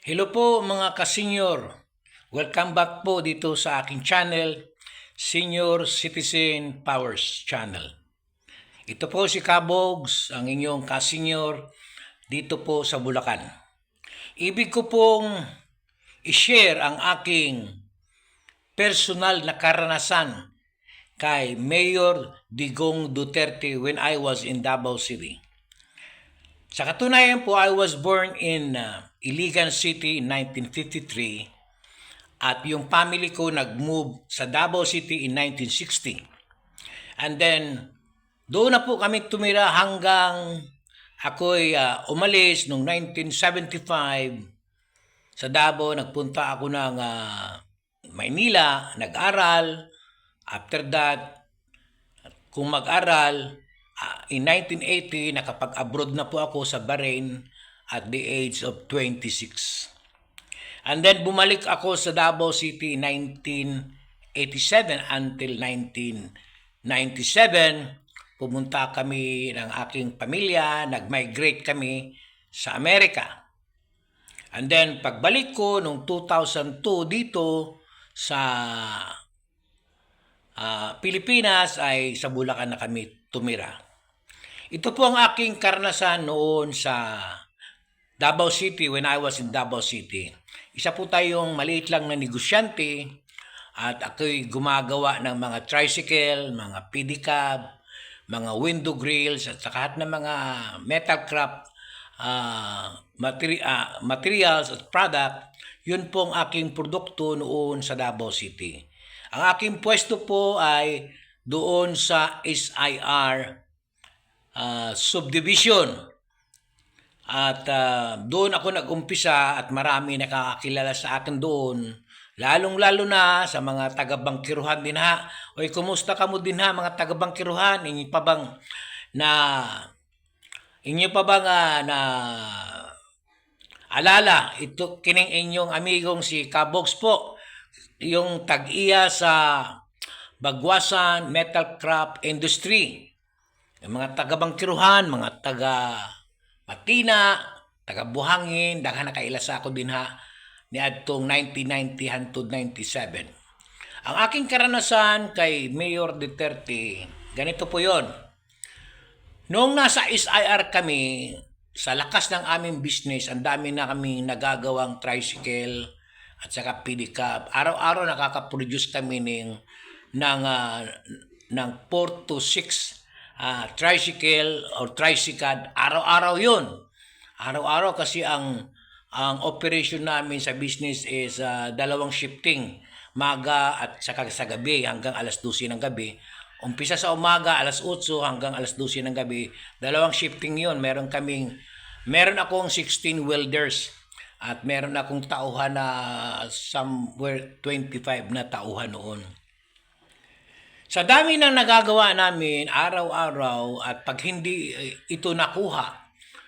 Hello po mga ka-senior. Welcome back po dito sa aking channel, Senior Citizen Powers Channel. Ito po si Kabogs, ang inyong ka-senior dito po sa Bulacan. Ibig ko pong i-share ang aking personal na karanasan kay Mayor Digong Duterte when I was in Davao City. Sa katunayan po, I was born in Iligan City in 1953 at yung family ko nag-move sa Davao City in 1960. And then, doon na po kami tumira hanggang ako'y umalis noong 1975 sa Davao. Nagpunta ako ng Maynila, nag-aral. After that, kung mag-aral, in 1980, nakapag-abroad na po ako sa Bahrain at the age of 26. And then bumalik ako sa Davao City in 1987 until 1997. Pumunta kami ng aking pamilya, nag-migrate kami sa Amerika. And then pagbalik ko noong 2002 dito sa Pilipinas ay sa Bulacan na kami tumira. Ito po ang aking karanasan noon sa Davao City when I was in Davao City. Isa po tayong maliit lang na negosyante at ako'y gumagawa ng mga tricycle, mga pedicab, mga window grills at saka ng mga metal craft materials at product. Yun po ang aking produkto noon sa Davao City. Ang aking pwesto po ay doon sa SIR subdivision. At doon ako nag-umpisa at marami nakakakilala sa akin doon. Lalong-lalo na sa mga taga-bangkiruhan din ha. Oy, kumusta ka mo din ha mga taga-bangkiruhan? Inyo pa bang na alala ito kining inyong amigong si Kabogs po, yung tag-iya sa Bagwasan Metal Craft Industry. Yung mga taga-bangkiruhan, mga taga-Matina, taga-Buhangin, daghan na kaila sa ako din ha, ni adtong 1990 hangtod 97. Ang aking karanasan kay Mayor Duterte, ganito po yon. Noong nasa SIR kami, sa lakas ng aming business, ang dami na kami nagagawang tricycle at saka pedicab. Araw-araw nakaka-produce kami ng 4 to 6 tricycle or tricycad. Araw-araw yun. Araw-araw kasi ang operation namin sa business is dalawang shifting. Maga at saka sa gabi hanggang alas 12 ng gabi. Umpisa sa umaga alas 8 hanggang alas 12 ng gabi. Dalawang shifting yun. Meron akong 16 welders at meron akong tauhan na somewhere 25 na tauhan noon. Sa dami ng nagagawa namin araw-araw at pag hindi ito nakuha,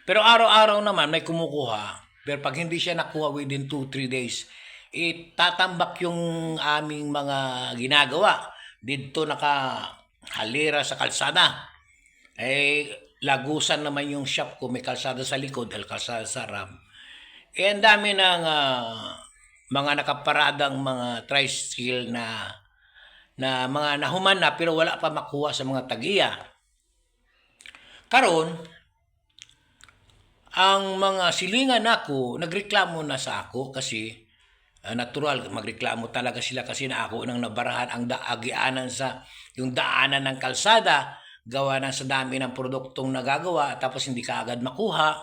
pero araw-araw naman may kumukuha, pero pag hindi siya nakuha within 2-3 days, itatambak yung aming mga ginagawa. Dito nakahalira sa kalsada. Lagusan naman yung shop ko, may kalsada sa likod, kalsada sa harap. Ang dami ng mga nakaparadang mga tricycle na mga nahuman na pero wala pa makuha sa mga tag-iya. Karon, ang mga silingan ako, nagreklamo na sa ako kasi natural, magreklamo talaga sila kasi na ako nang nabarahan ang agianan sa yung daanan ng kalsada, gawa na sa dami ng produktong nagagawa tapos hindi ka agad makuha.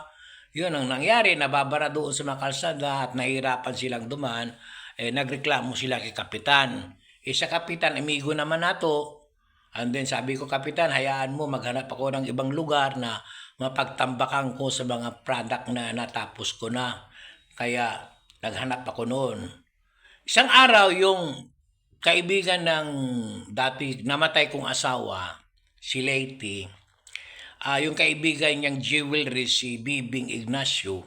Yun ang nangyari, nababara doon sa mga kalsada at nahihirapan silang dumaan. Nagreklamo sila kay Kapitan. Sa Kapitan, amigo naman nato. And then sabi ko, Kapitan, hayaan mo, maghanap ako ng ibang lugar na mapagtambakan ko sa mga product na natapos ko na. Kaya naghanap ako noon. Isang araw, yung kaibigan ng dati namatay kong asawa, si Leyte, yung kaibigan niyang jewelry, si Bibing Ignacio,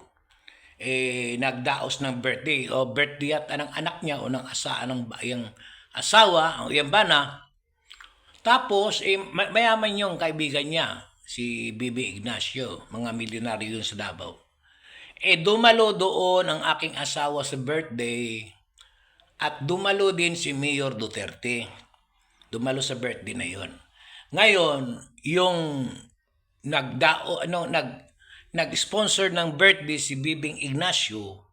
nagdaos ng birthday at ng anak niya o ng asawa, ang bana. Tapos, mayaman yung kaibigan niya, si Bibi Ignacio, mga milyonaryo yun sa Davao. Dumalo doon ang aking asawa sa birthday at dumalo din si Mayor Duterte. Dumalo sa birthday na yon. Ngayon, yung nag-sponsor ng birthday si Bibing Ignacio,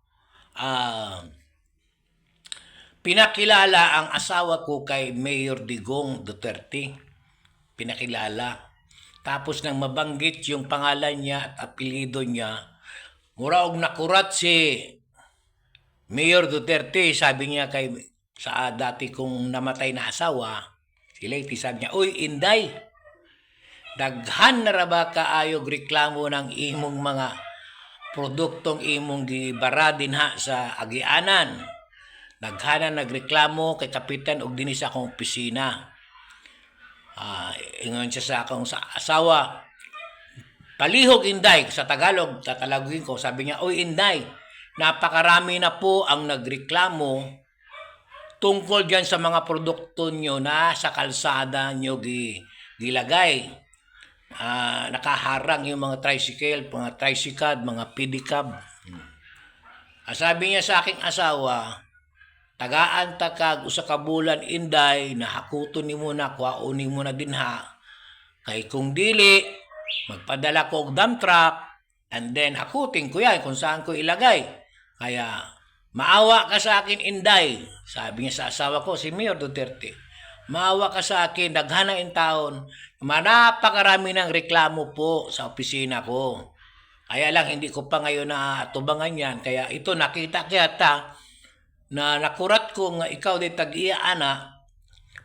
pinakilala ang asawa ko kay Mayor Digong Duterte. Pinakilala. Tapos nang mabanggit yung pangalan niya at apelido niya, muraog nakurat si Mayor Duterte, sabi niya sa dati kong namatay na asawa, si Lady, sabi niya, "Uy, Inday, daghan na ra ba kaayog reklamo ng imong mga produktong imong gibara dinha sa agianan? Daghanan nagreklamo kay kapitan og dinhi sa akong opisina." Ingon siya sa akong asawa, "Palihog, Inday," sa Tagalog, tatalagin ko, sabi niya, "Uy, Inday, napakarami na po ang nagreklamo tungkol dyan sa mga produkto nyo na sa kalsada nyo gilagay. Nakaharang yung mga tricycle, mga tricycad, mga pedicab." Sabi niya sa aking asawa, "Tagaan takag usa ka bulan, Inday, nahakuton ni mo na, kuhaon ni mo na dinha. Kay kung dili, magpadala ko og dump truck, and then hakutin ko yan kung saan ko ilagay. Kaya maawa ka sa akin, Inday." Sabi niya sa asawa ko, si Mayor Duterte, "Maawa ka sa akin, daghana in taon, napakarami ng reklamo po sa opisina ko. Kaya lang hindi ko pa ngayon natubangan yan. Kaya ito nakita kita na nakurat ko nga ikaw di tag-iya ana,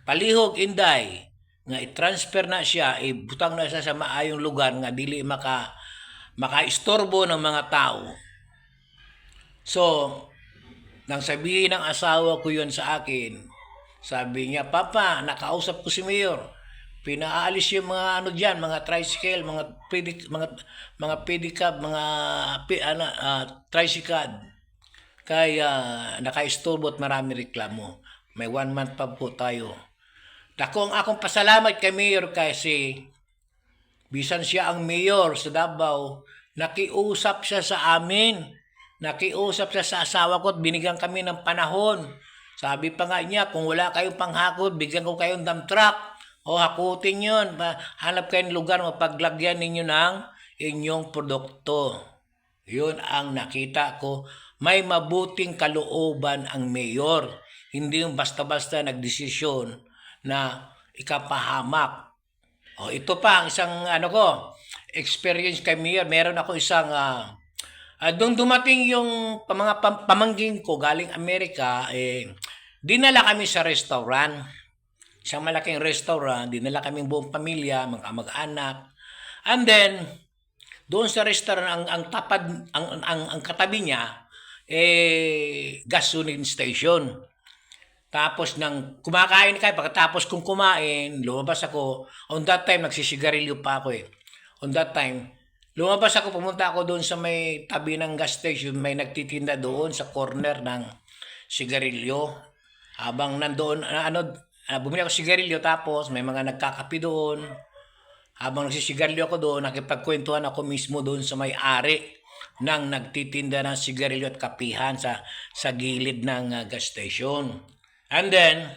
palihog, Inday, nga i-transfer na siya, ibutang na siya sa maayong lugar nga dili makaistorbo ng mga tao." So, nang sabihin ng asawa ko yun sa akin, sabi niya, "Papa, nakausap ko si Mayor. Pinaalis yung mga mga tricycle, mga pedicab, tricycad. Kaya nakaistorbo at marami reklamo. May 1 month pa po tayo." Dako ang akong pasalamat kay Mayor kasi bisan siya ang mayor sa Davao, nakiusap siya sa amin. Nakiusap siya sa asawa ko at binigyan kami ng panahon. Sabi pa nga niya, "Kung wala kayong panghakot, bigyan ko kayong dump truck. O hakutin yun. Hanap kayong lugar, mapaglagyan ninyo ng inyong produkto." Yun ang nakita ko. May mabuting kalooban ang mayor. Hindi yung basta-basta nagdesisyon na ikapahamak. Ito pa ang isang experience kay Mayor. Meron ako isang doon dumating yung mga pamangkin ko galing Amerika, dinala kami sa restaurant. Isang malaking restaurant, dinala kaming buong pamilya, mag-anak. And then, doon sa restaurant, ang katabi niya, gasoline station. Tapos nang kumakain kayo, pagkatapos kong kumain, lumabas ako. On that time, nagsisigarilyo pa ako . On that time, lumabas ako, pumunta ako doon sa may tabi ng gas station, may nagtitinda doon sa corner ng sigarilyo. Habang nandoon, bumili ako sigarilyo, tapos may mga nagkakapi doon. Habang nagsisigarilyo ako doon, nakipagkwentuhan ako mismo doon sa may-ari ng nagtitinda ng sigarilyo at kapihan sa gilid ng gas station. And then,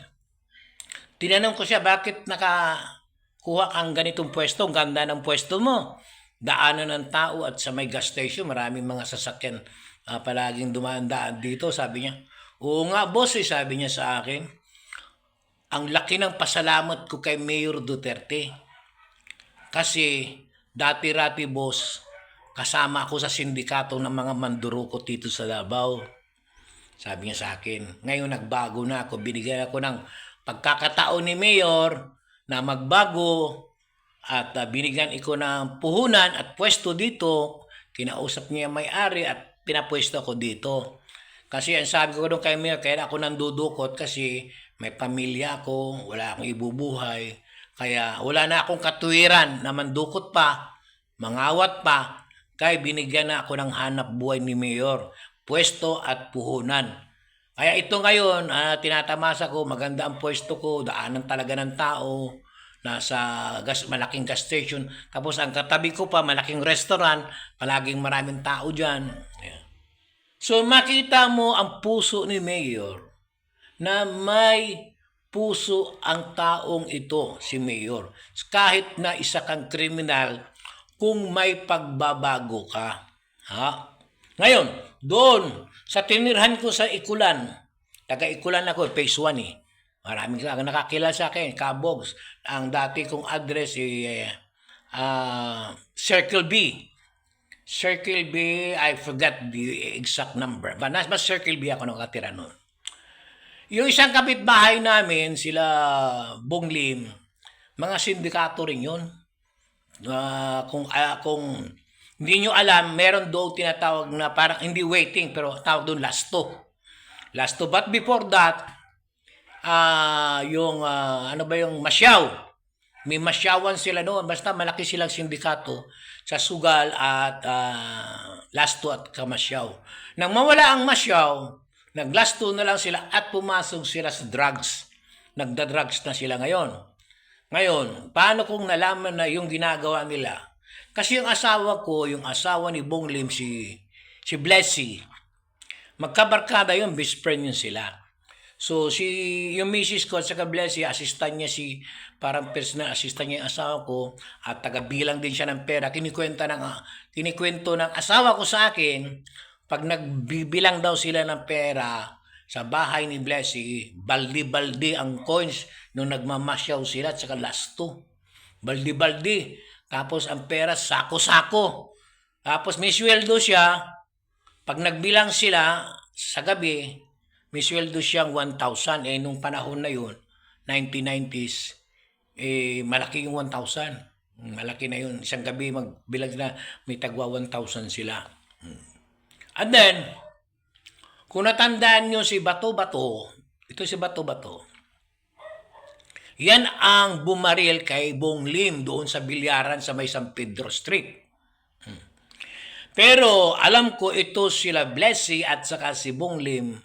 tinanong ko siya, "Bakit nakakuha kang ganitong pwesto? Ang ganda ng pwesto mo. Daanan ng tao at sa may gas station, maraming mga sasakyan palaging dumaan-daan dito." Sabi niya, "Oo nga, boss," sabi niya sa akin. "Ang laki ng pasalamat ko kay Mayor Duterte. Kasi dati-rati, boss, kasama ako sa sindikato ng mga mandurukot dito sa Davao." Sabi niya sa akin. Ngayon nagbago na ako. Binigyan ako ng pagkakataon ni Mayor na magbago at binigyan ko ng puhunan at pwesto dito. Kinausap niya may-ari at pinapwesto ako dito. Kasi ang sabi ko doon kay Mayor, kaya ako nandudukot kasi may pamilya ako, wala akong ibubuhay. Kaya wala na akong katuwiran na mandukot pa, mangawat pa. Kaya binigyan na ako ng hanap buhay ni Mayor, pwesto at puhunan. Kaya ito ngayon, tinatamasa ko, maganda ang pwesto ko, daanan talaga ng tao, nasa malaking gas station. Tapos ang katabi ko pa, malaking restaurant, palaging maraming tao dyan. Ayan. So makita mo ang puso ni Mayor na may puso ang taong ito, si Mayor. Kahit na isa kang kriminal, kung may pagbabago ka. Ha? Ngayon, doon, sa tinirhan ko sa Ikulan, taga-Ikulan ako, phase 1 eh. Maraming nakakilala sa akin, Kabogs. Ang dati kong address Circle B. Circle B, I forgot the exact number. But Circle B ako nakatira noon. Yung isang kapitbahay namin, sila Bong Lim, mga sindikato rin yun. Kung hindi nyo alam, meron doon tinatawag na parang hindi waiting, pero tawag doon lasto. Lasto. But before that, yung masyaw. May masyawan sila noon. Basta malaki silang sindikato sa sugal at lasto at kamasyaw. Nang mawala ang masyaw, naglasto na lang sila at pumasok sila sa drugs. Nagda-drugs na sila ngayon. Ngayon, paano kung nalaman na yung ginagawa nila? Kasi yung asawa ko, yung asawa ni Bong Lim, si Blessy, magkabarkada yun, best friend yun sila. So, yung misis ko at saka Blessy, assistant niya parang personal assistant niya yung asawa ko at tagabilang din siya ng pera. Kinikwento ng asawa ko sa akin, pag nagbibilang daw sila ng pera sa bahay ni Blessy, baldi-baldi ang coins nung nagmamasyaw sila at saka lasto. Baldi-baldi. Tapos ang pera, sako-sako. Tapos may sweldo siya. Pag nagbilang sila sa gabi, may sweldo siyang 1,000. Nung panahon na yun, 1990s, malaki yung 1,000. Malaki na yun. Isang gabi magbilang na may tagwa 1,000 sila. And then, kung natandaan nyo si Bato-Bato, ito si Bato-Bato, yan ang bumaril kay Bong Lim doon sa bilyaran sa may San Pedro Street. Pero alam ko ito sila Blessy at saka si Bong Lim,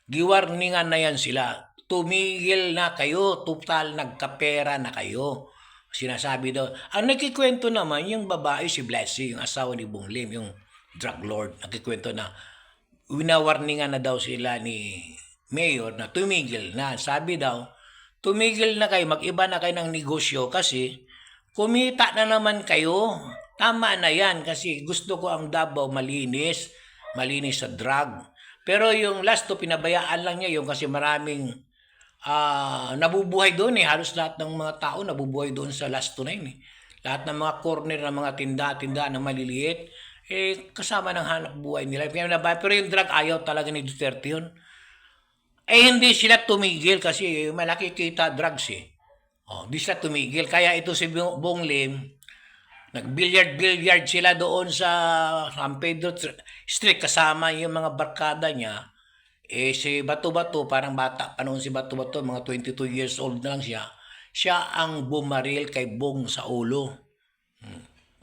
giwarningan na yan sila. Tumigil na kayo, total nagkapera na kayo. Sinasabi daw, ang nagkikwento naman yung babae si Blessy, yung asawa ni Bong Lim, yung drug lord, nagkikwento na winawarningan na daw sila ni Mayor na tumigil na. Sabi daw, tumigil na kayo, mag-iba na kayo ng negosyo kasi kumita na naman kayo. Tama na yan kasi gusto ko ang Davao malinis sa drug. Pero yung last to, pinabayaan lang niya yung kasi maraming nabubuhay doon eh. Halos lahat ng mga tao nabubuhay doon sa last to na yun eh. Lahat ng mga corner ng mga tinda na maliliit, kasama ng hanap buhay nila. Pero yung drug ayaw talaga ni Duterte yun. Hindi sila tumigil kasi malaki kita drugs eh. Hindi sila tumigil. Kaya ito si Bong Lim, nag-billiard sila doon sa San Pedro Street kasama yung mga barkada niya. Si Bato-Bato, parang bata pa noon si Bato-Bato, mga 22 years old na lang siya. Siya ang bumaril kay Bong sa ulo.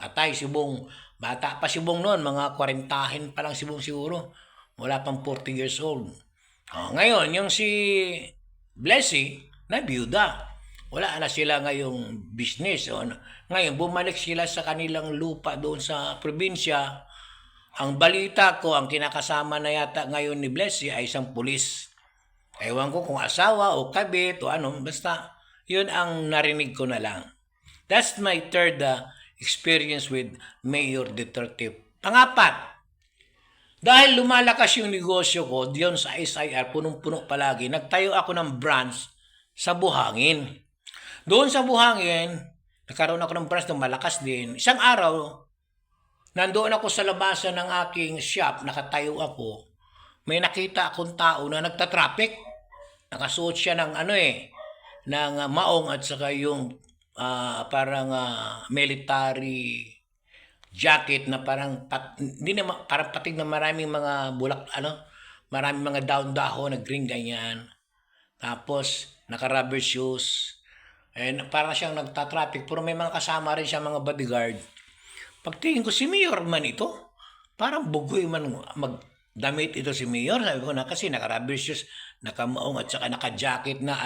Atay si Bong. Bata pa si Bong noon, mga 40 pa lang si Bong siguro. Wala pang 40 years old. Ngayon, yung si Blessy, na byuda. Wala na sila ngayong business. Ngayon, bumalik sila sa kanilang lupa doon sa probinsya. Ang balita ko, ang kinakasama na yata ngayon ni Blessy ay isang pulis. Ewan ko kung asawa o kabit o ano, basta yun ang narinig ko na lang. That's my third experience with Mayor Duterte. Pangapat, dahil lumalakas yung negosyo ko diyon sa SIR, punong-puno palagi, nagtayo ako ng branch sa Buhangin. Doon sa Buhangin, nagkaroon ako ng branch na malakas din. Isang araw, nandoon ako sa labasan ng aking shop, nakatayo ako, may nakita akong tao na nagtatraffic. Nakasuot siya ng ng maong at saka yung parang military jacket na parang parang patig na maraming mga maraming mga dahon-dahon na green ganyan. Tapos naka-rubber shoes. Parang siyang nagta-traffic pero may mga kasama rin siya mga bodyguard. Pagtingin ko si Mayor man ito. Parang bugoy man magdamit ito si Mayor. Sabi ko na kasi naka-rubber shoes, naka-maong at saka naka-jacket na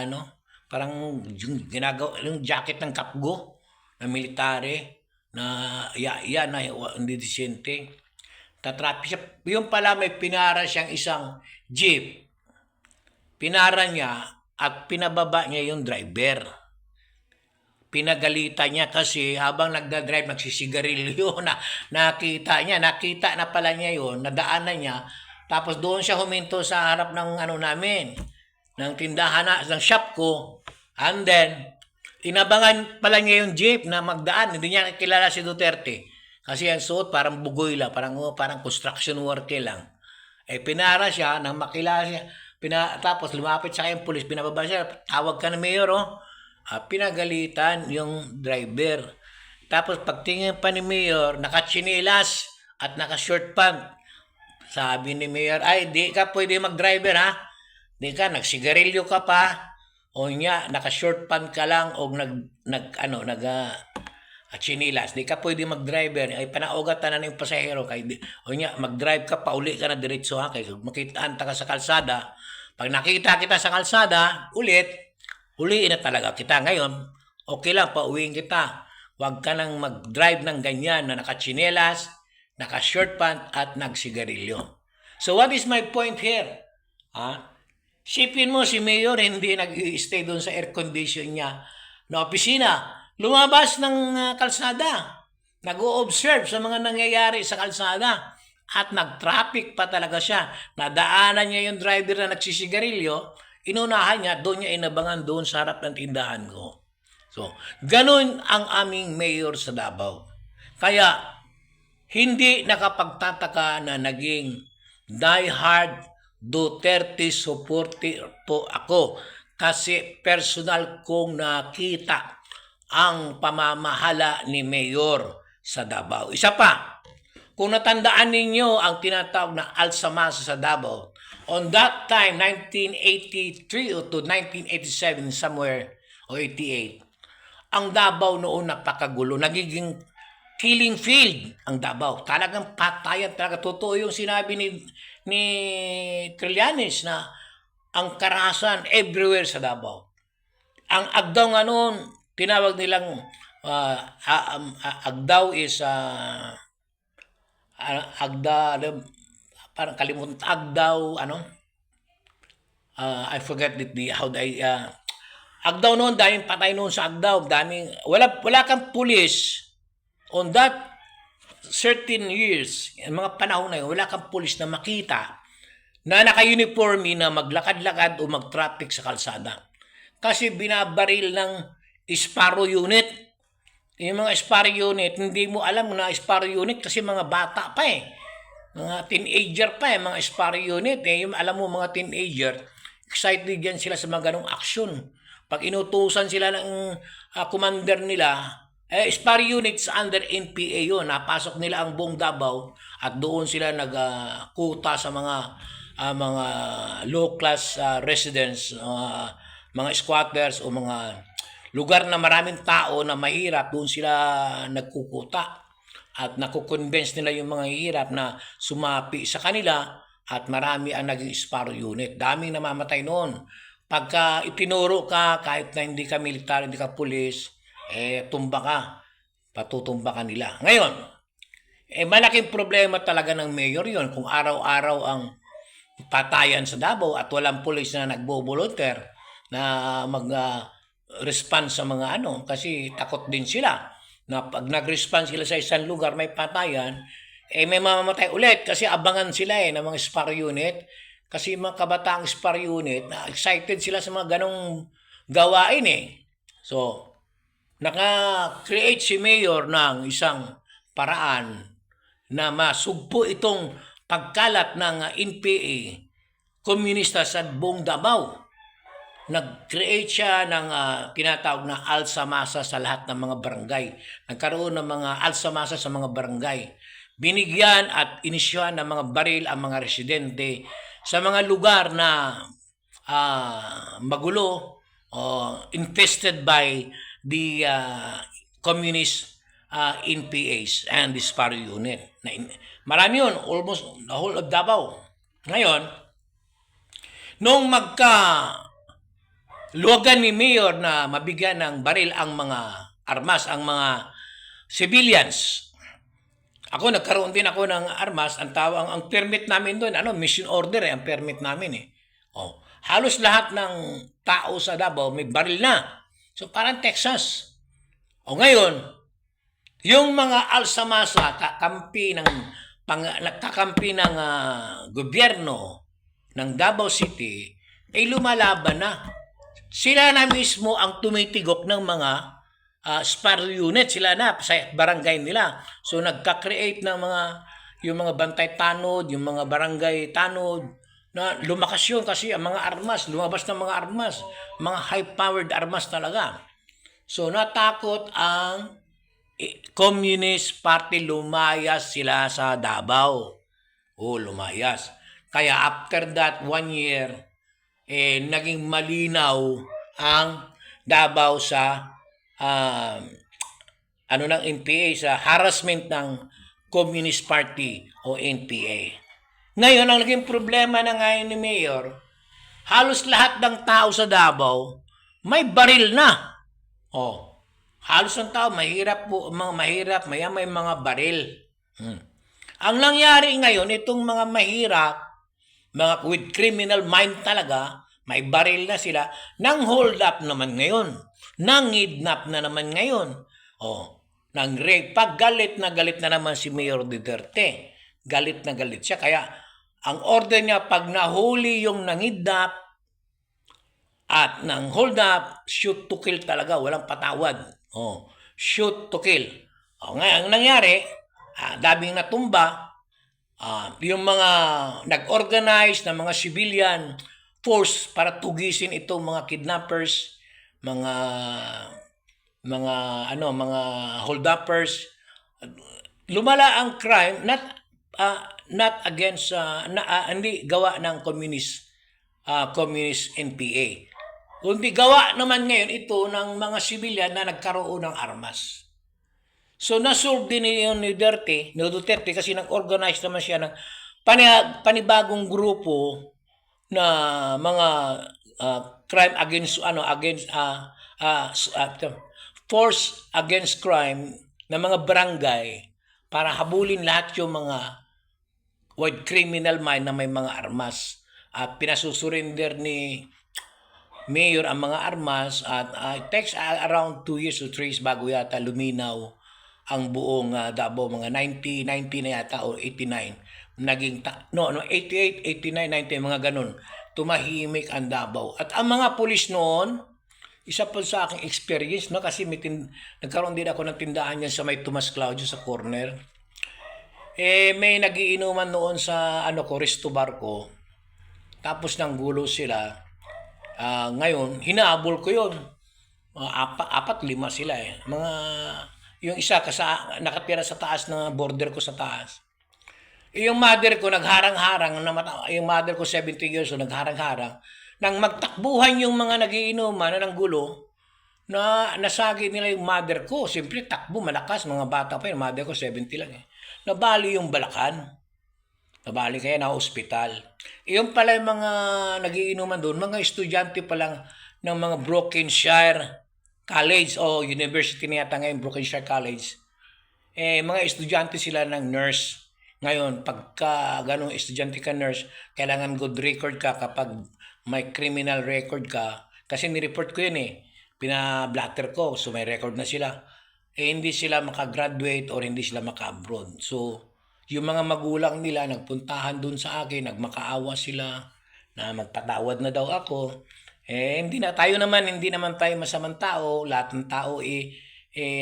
parang yung ginagawa, yung jacket ng kapgo na military na yan na hindi disente. Tatrapik siya. Yung pala may pinara siyang isang jeep. Pinara niya at pinababa niya yung driver. Pinagalitan niya kasi habang nagdadrive, nagsisigarilyo na nakita na pala niya yun, nadaanan niya. Tapos doon siya huminto sa harap ng namin, ng tindahan ng shop ko. And then, inabangan pala niya yung jeep na magdaan. Hindi niya kilala si Duterte. Kasi ang suot parang bugoy lang, parang construction worker lang. Pinara siya nang makilala siya. Tapos lumapit sa kayong pulis, pinababa siya, tawag ka na mayor, pinagalitan yung driver. Tapos pagtingin pa ni mayor, nakatsinilas at naka-short pant. Sabi ni mayor, ay, di ka pwede mag-driver, ha? Di ka, nagsigarilyo ka pa. O niya, naka-short pant ka lang o chinilas. Di ka pwede mag-driver. Ay, panaugatan na ng pasahero. O niya, mag-drive ka, pauli ka na diretso, ha? Kaya makitaan ka sa kalsada. Pag nakita kita sa kalsada, uliin na talaga kita ngayon. Okay lang, pauwiin kita. Huwag ka nang mag-drive ng ganyan na nakachinelas, naka-short pant at nagsigarilyo. So what is my point here? Sipin mo si Mayor hindi nag-stay doon sa air condition niya na opisina. Lumabas ng kalsada. Nag-o-observe sa mga nangyayari sa kalsada. At nag-traffic pa talaga siya. Nadaanan niya yung driver na nagsisigarilyo. Inunahan niya, doon niya inabangan doon sa harap ng tindahan ko. So, ganun ang aming mayor sa Davao. Kaya, hindi nakapagtataka na naging die-hard Duterte supporter po ako. Kasi personal kong nakita ang pamamahala ni mayor sa Davao. Isa pa, kung natandaan ninyo ang tinatawag na Alsamasa sa Davao, on that time, 1983 to 1987 somewhere, o 88, ang Davao noon napakagulo. Nagiging killing field ang Davao. Talagang patayan, talaga. Totoo yung sinabi ni Trillanes na ang karahasan everywhere sa Davao. Ang Agdaw nga noon, tinawag nilang Agdaw is parang kalimutan, Agdaw, I forget how they, Agdaw noon, daming patay noon sa Agdaw, wala kang pulis on that certain years, mga panahon na yun, wala kang pulis na makita na naka-uniforme na maglakad-lakad o mag-traffic sa kalsada. Kasi binabaril ng Sparrow unit. Yung mga Sparrow unit, hindi mo alam na Sparrow unit kasi mga bata pa mga teenager pa mga Sparrow unit. Alam mo mga teenager, excited yan sila sa mga ganong aksyon. Pag inutusan sila ng commander nila, Sparrow units under NPA yun. Napasok nila ang buong Davao at doon sila nagkuta sa mga low class residents, mga squatters o mga lugar na maraming tao na mahirap, doon sila nagkukuta at nakukonvince nila yung mga hirap na sumapi sa kanila at marami ang naging Sparrow unit. Daming namamatay noon. Pagka itinuro ka, kahit na hindi ka militar, hindi ka pulis, tumba ka. Patutumba ka nila. Ngayon, malaking problema talaga ng mayor yon kung araw-araw ang patayan sa Davao at walang pulis na nagbo-volunteer na mag-respond sa mga kasi takot din sila na pag nag-respond sila sa isang lugar may patayan, may mamamatay ulit kasi abangan sila ng mga Sparrow unit kasi mga kabataang Sparrow unit na excited sila sa mga ganong gawain So, naka-create si mayor ng isang paraan na masugpo itong pagkalat ng NPA komunista sa buong Davao. Nag-create siya ng tinatawag na Alsamasa sa lahat ng mga barangay. Nagkaroon ng mga Alsamasa sa mga barangay. Binigyan at inisyuhan ng mga baril ang mga residente sa mga lugar na magulo, infested by the communist NPAs and the Sparrow unit. Marami yun, almost the whole of Davao. Ngayon, nung luwagan ni Mayor na mabigyan ng baril ang mga armas, ang mga civilians. Ako, nagkaroon din ako ng armas. Ang permit namin doon, mission order ang permit namin eh. Oh, halos lahat ng tao sa Davao may baril na. So parang Texas. O ngayon, yung mga alsamasa, nagkakampi ng gobyerno ng Davao City, ay lumalaban na. Sila na mismo ang tumitigok ng mga SPAR unit, sila na sa barangay nila. So nagka-create ng yung mga bantay tanod, yung mga barangay tanod, na lumakas yun kasi ang mga armas, lumabas ng mga armas, mga high-powered armas talaga. So natakot ang Communist Party, lumayas sila sa Davao. Lumayas. Kaya after that 1 year, naging malinaw ang Davao sa ng NPA, sa harassment ng Communist Party o NPA. Ngayon, ang naging problema na ngayon ni Mayor, halos lahat ng tao sa Davao may baril na. Halos ang tao mahirap, may mga baril. Ang nangyari ngayon, itong mga mahirap, mga with criminal mind talaga, may baril na sila, nang hold up naman ngayon, nang kidnap na naman ngayon. Nang rape, pag galit na naman si Mayor Duterte. Galit na galit siya. Kaya ang order niya, pag nahuli yung nangidnap at nang hold up, shoot to kill talaga, walang patawad. Shoot to kill. Ngayon, ang nangyari, daming natumba, yung mga nag-organize na mga civilian force para tugisin itong mga kidnappers, mga hold-uppers. Lumala ang crime, not against, hindi gawa ng communist NPA. Kundi gawa naman ngayon ito ng mga civilian na nagkaroon ng armas. So nasolve din ni Duterte kasi nag-organize naman siya ng panibagong grupo na mga crime force against crime na mga barangay para habulin lahat yung mga with criminal mind na may mga armas. At pinasusurrender ni Mayor ang mga armas at it takes around 2 years to 3 years bago yata luminaw ang buong Davao, mga 90 na yata o 89. Naging 88, 89, 90, mga ganun. Tumahimik ang Davao. At ang mga pulis noon, isa pa sa aking experience, kasi nagkaroon din ako ng tindahan yan sa may Tomas Claudio sa corner. May nagiinuman noon sa Resto Barco. Tapos nang gulo sila. Ngayon, hinahabol ko yun. 4-5 sila yung isa nakatira sa taas ng border ko sa taas. Yung mother ko nagharang-harang, yung mother ko 70 years old, nagharang-harang. Nang magtakbuhan yung mga nagiinuman ng gulo, na nasagi nila yung mother ko. Siyempre, takbo, malakas, mga bata pa yun. Mother ko 70 lang Nabali yung balakan. Nabali kaya na hospital. Yung pala yung mga nagiinuman doon, mga estudyante pa lang ng mga Brokenshire College o University na yata ngayon, Brokenshire College. Mga estudyante sila ng nurse. Ngayon, pagka ganong estudyante ka nurse, kailangan good record ka kapag may criminal record ka. Kasi ni-report ko yun Pina-blatter ko, so may record na sila. Hindi sila makagraduate or hindi sila maka-abroad. So, yung mga magulang nila nagpuntahan dun sa akin, nagmakaawa sila na magpatawad na daw ako. Hindi naman tayo masamang tao, lahat ng tao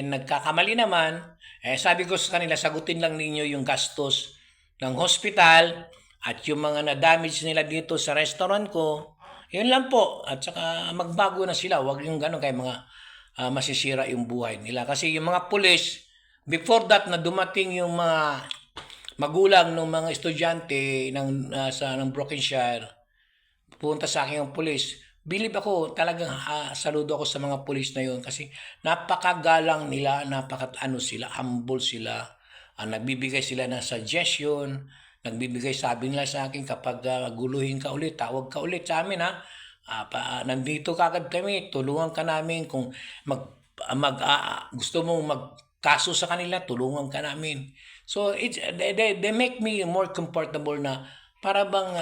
nagkakamali naman. Sabi ko sa kanila, sagutin lang ninyo yung gastos ng hospital at yung mga na-damage nila dito sa restaurant ko. Yun lang po. At saka magbago na sila. Huwag yung gano'n kaya mga masisira yung buhay nila. Kasi yung mga pulis, before that na dumating yung mga magulang ng mga estudyante ng Brokenshire, pupunta sa akin yung pulis. Believe ako, talagang saludo ako sa mga pulis na yun kasi napakagalang nila, sila, humble sila. Nagbibigay sila ng suggestion, sabi nila sa akin kapag guluhin ka ulit, tawag ka ulit sa amin nandito kagad kami, tulungan ka namin kung gusto mong magkaso sa kanila, tulungan ka namin. So they make me more comfortable na para bang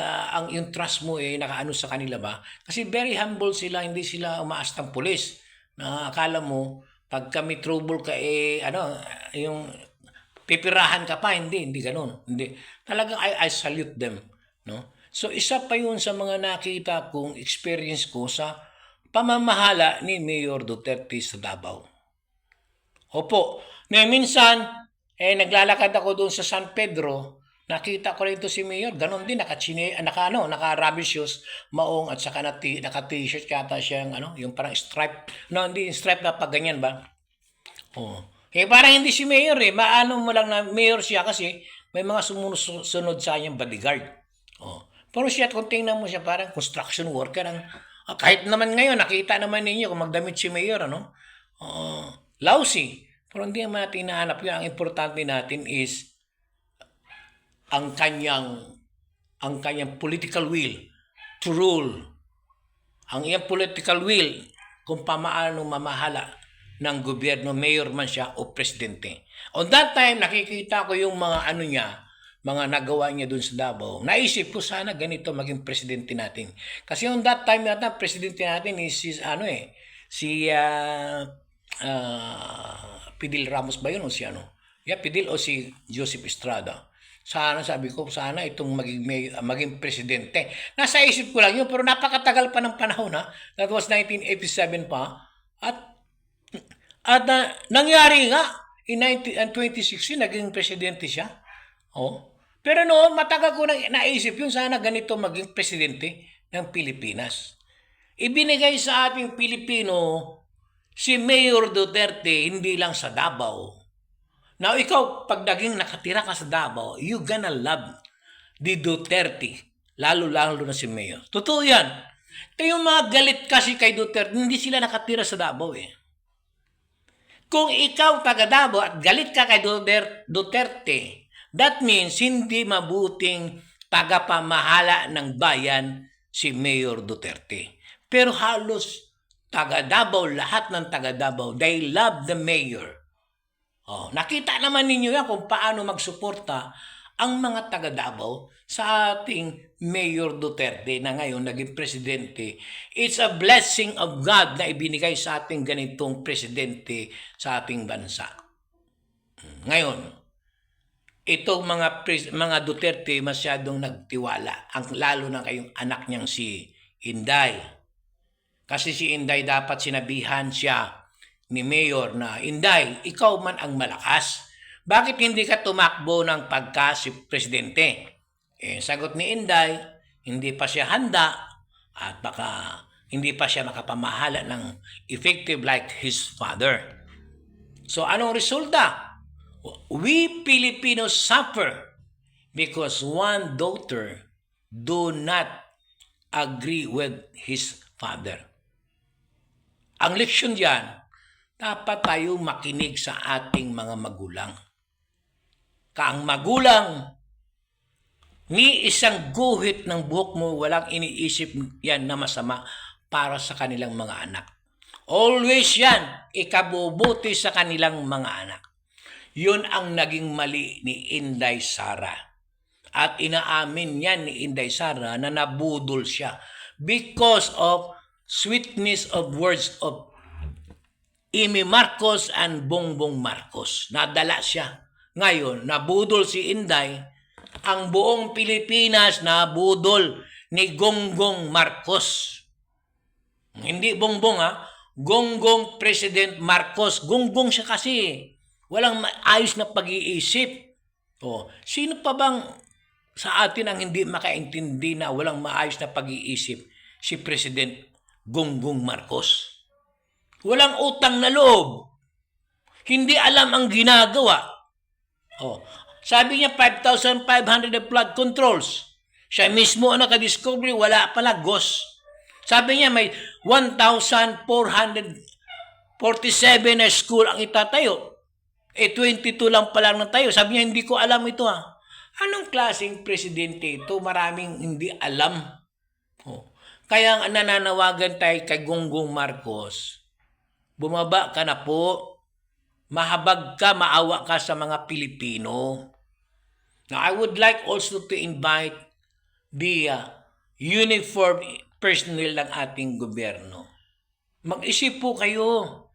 yung trust mo nakaano sa kanila ba? Kasi very humble sila, hindi sila umaastang pulis. Na akala mo pag kami trouble ka yung pipirahan ka pa, hindi ganoon. Hindi. Talagang I salute them, no? So isa pa 'yun sa mga nakita kong experience ko sa pamamahala ni Mayor Duterte sa Davao. Opo. Minsan naglalakad ako doon sa San Pedro, nakita ko rito si Mayor, ganon din naka-rubber shoes, maong at saka naka-t-shirt kata siya yung parang stripe. No, hindi stripe na pag ganyan ba? Oh. Parang hindi si Mayor Maano mo lang na Mayor siya kasi may mga sumusunod sa kanyang bodyguard. Oh. Pero siya, kung tingnan mo siya, parang construction worker. Kahit naman ngayon, nakita naman ninyo kung magdamit si Mayor, lousy. Pero hindi naman natin hinahanap yun. Ang importante natin is ang kanyang political will to rule. Ang iyang political will kung paano mamahala ng gobyerno, mayor man siya o presidente. On that time, nakikita ko yung mga mga nagawa niya dun sa Davao. Naisip ko sana ganito maging presidente natin. Kasi on that time yata, presidente natin is si Pidil Ramos ba yun o si Pidil o si Joseph Estrada. Sabi ko, sana itong maging presidente. Nasa isip ko lang yun, pero napakatagal pa ng panahon That was 1987 pa. At nangyari nga, in 2016, naging presidente siya. Pero noon, matagal ko nang naisip yun, sana ganito maging presidente ng Pilipinas. Ibinigay sa ating Pilipino si Mayor Duterte, hindi lang sa Davao. Now, ikaw, pag naging nakatira ka sa Davao, you gonna love the Duterte. Lalo-lalo na si Mayor. Totoo yan. Kaya yung mga galit kasi kay Duterte, hindi sila nakatira sa Davao Kung ikaw taga Davao at galit ka kay Duterte, that means hindi mabuting tagapamahala ng bayan si Mayor Duterte. Pero halos taga Davao, lahat ng taga Davao, they love the mayor. Nakita naman ninyo yan kung paano magsuporta ang mga taga Davao sa ating Mayor Duterte na ngayon naging presidente. It's a blessing of God na ibinigay sa ating ganitong presidente sa ating bansa. Ngayon, itong mga Duterte masyadong nagtiwala, lalo na kayong anak niyang si Inday. Kasi si Inday dapat sinabihan siya ni Mayor na, Inday, ikaw man ang malakas. Bakit hindi ka tumakbo ng si presidente? Sagot ni Inday, hindi pa siya handa at baka hindi pa siya makapamahala ng effective like his father. So anong resulta? We Filipinos suffer because one daughter do not agree with his father. Ang leksyon diyan, dapat tayo makinig sa ating mga magulang. Kaang magulang, ni isang guhit ng buhok mo, walang iniisip yan na masama para sa kanilang mga anak. Always yan, ikabubuti sa kanilang mga anak. Yun ang naging mali ni Inday Sara. At inaamin yan ni Inday Sara na nabudol siya because of sweetness of words of Amy Marcos and Bongbong Marcos. Nadala siya. Ngayon, nabudol si Inday. Ang buong Pilipinas nabudol ni Gonggong Marcos. Hindi Bongbong Gonggong President Marcos. Gonggong siya kasi. Walang ayos na pag-iisip. Sino pa bang sa atin ang hindi makaintindi na walang maayos na pag-iisip? Si President Gonggong Marcos. Walang utang na loob. Hindi alam ang ginagawa. Sabi niya 5,500 na flood controls. Siya mismo ang nakadiscovery, wala pala ghost. Sabi niya may 1,447 na school ang itatayo. 22 lang pala na tayo. Sabi niya, hindi ko alam ito Anong klaseng presidente ito? Maraming hindi alam. Kaya ang nananawagan tayo kay Gonggong Marcos, bumaba ka na po. Mahabag ka, maawa ka sa mga Pilipino. Now, I would like also to invite the uniform personnel ng ating gobyerno. Mag-isip po kayo.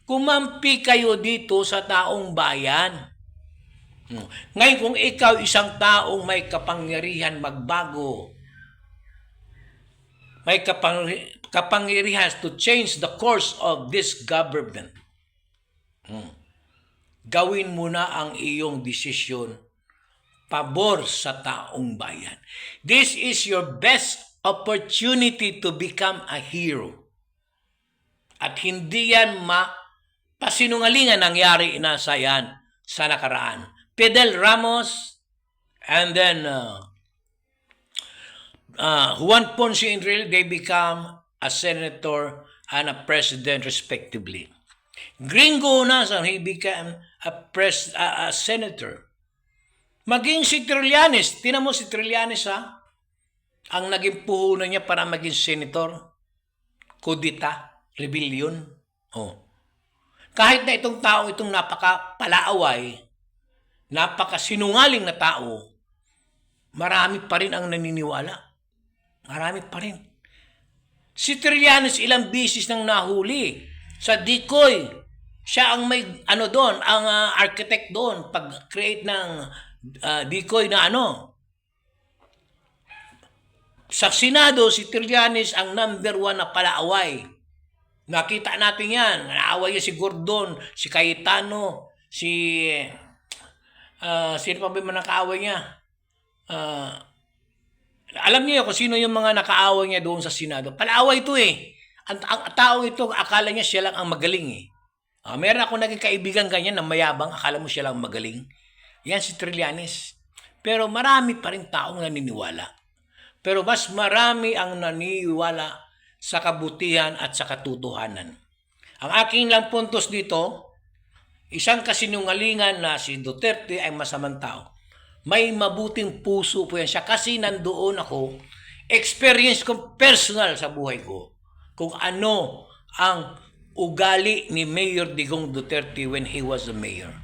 Kumampi kayo dito sa taong bayan. Ngayon kung ikaw isang taong may kapangyarihan magbago, may kapangyarihan to change the course of this government, gawin mo na ang iyong desisyon pabor sa taong bayan. This is your best opportunity to become a hero. At hindi yan pasinungalingan nangyari na sa yan sa nakaraan. Fidel Ramos and then Juan Ponce Enrile, they become a senator and a president respectively. Gringo Nasser, he became a senator. Maging si Trillanes, tinan mo si Trillanes ang naging puhunan niya para maging senator, kudita, rebellion. Kahit na itong tao, itong napaka-palaaway, napaka-sinungaling na tao, marami pa rin ang naniniwala. Marami pa rin. Si Trillanes ilang bisis nang nahuli sa decoy. Siya ang may doon, ang architect doon pag-create ng decoy na Sa Senado, si Trillanes ang number 1 na palaaway. Nakita natin yan. Naaway niya si Gordon, si Cayetano, sino pa ba yung nakaaway niya? Alam niyo kung sino yung mga nakaaway niya doon sa Senado. Palaaway ito eh. Ang tao ito, akala niya siya lang ang magaling eh. Meron ako naging kaibigan ganyan na mayabang, akala mo siya lang magaling. Yan si Trillanes. Pero marami pa rin taong naniniwala. Pero mas marami ang naniniwala sa kabutihan at sa katotohanan. Ang aking lang puntos dito, isang kasinungalingan na si Duterte ay masamang tao. May mabuting puso po yan siya kasi nandoon ako, experience ko personal sa buhay ko kung ano ang ugali ni Mayor Digong Duterte when he was the mayor.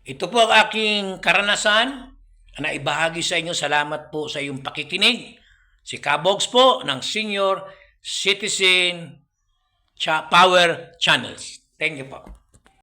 Ito po ang aking karanasan na ibahagi sa inyo. Salamat po sa iyong pakikinig. Si Kabogs po ng Senior Citizen Power Channels. Thank you po.